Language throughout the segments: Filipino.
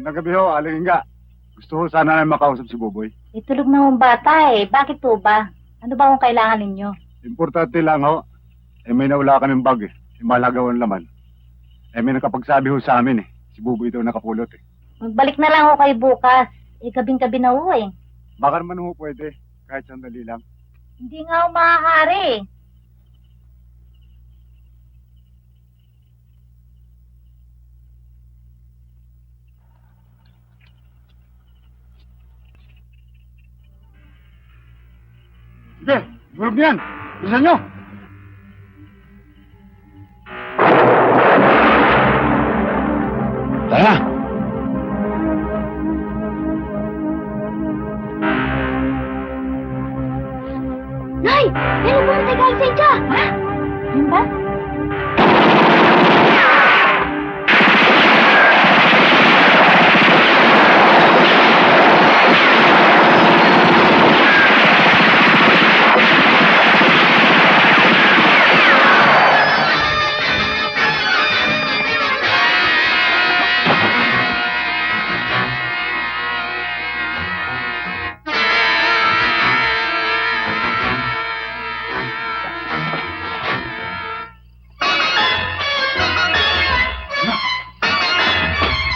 Magandang gabi ho, Aling Inga. Gusto ho sana namin makausap si Buboy. Itulog na hong bata eh. Bakit po ba? Ano ba kung kailangan ninyo? Importante lang ho. May nawala kaming bag eh. Malagawan laman. May nakapagsabi ho sa amin eh. Si Buboy daw nakapulot eh. Magbalik na lang ako kay bukas. Gabing-gabi na ho eh. Baka naman ho pwede. Kahit sandali lang. Hindi nga ako maaari eh. Sige, bulog niyan. Bilisan nyo. Tara. Nay! Meron po na tayo sa Ha? Yun ba?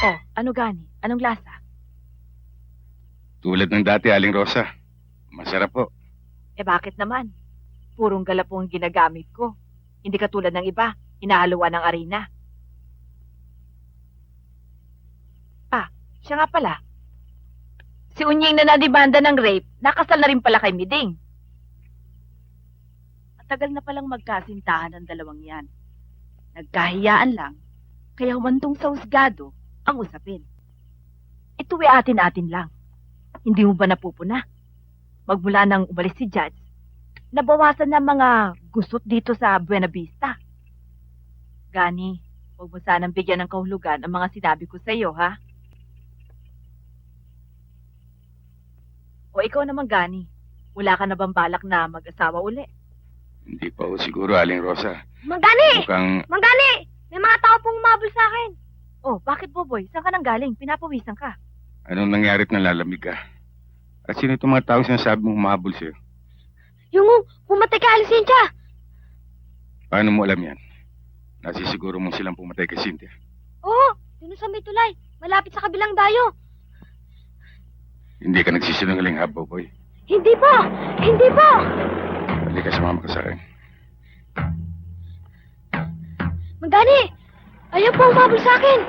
Oh, ano gani? Anong lasa? Tulad ng dati, Aling Rosa. Masarap po. Bakit naman? Purong gala po ang ginagamit ko. Hindi katulad ng iba, hinahaluan ng arena. Siya nga pala. Si Unying na nadibanda ng rape, nakasal na rin pala kay Miding. Matagal na palang magkasintahan ng dalawang yan. Nagkahiyaan lang, kaya humantong sa husgado ang usapin. Ito atin-atin lang. Hindi mo ba napupuna? Magmula nang umalis si Judge, nabawasan na mga gusot dito sa Buena Vista. Gani, huwag mo sanang bigyan ng kahulugan ang mga sinabi ko sa iyo, ha? O ikaw naman, Gani, wala ka na bang balak na mag-asawa uli? Hindi pa ho siguro, Aling Rosa. Manggani! Mukhang Manggani! May mga tao pong umabol sa akin. Oh, bakit, Boboy? Saan ka nang galing? Pinapawisan ka. anong nangyari't nalalamig ka? At sino itong mga tao sinasabi mong mahabol sa'yo? Yung pumatay kay Alicencia. Paano mo alam yan? Nasisiguro mong silang pumatay kay Cynthia. Oo, dun sa may tulay. Malapit sa kabilang dayo. Hindi ka nagsisinungaling, ha, Boboy? Hindi po! Hindi po! Halika, sumama ka sa akin. Manggani! Ayaw po umabol sa akin.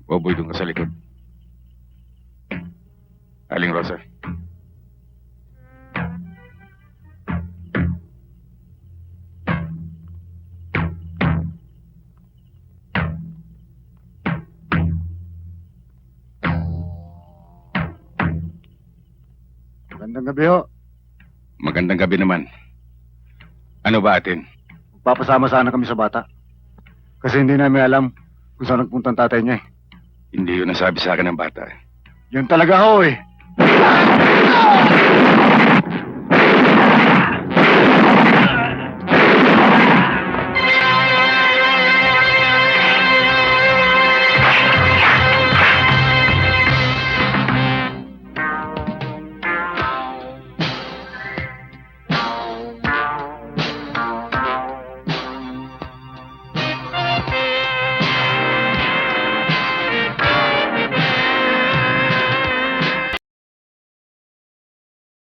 Boboy, doon ka sa likod. Aling Rosa. Magandang gabi ho. Magandang gabi naman. Ano ba atin? Magpapasama sana kami sa bata. Kasi hindi namin alam kung saan nagpunta ang tatay niya eh. Hindi yun nasabi sa akin ng bata. Yun talaga ho eh.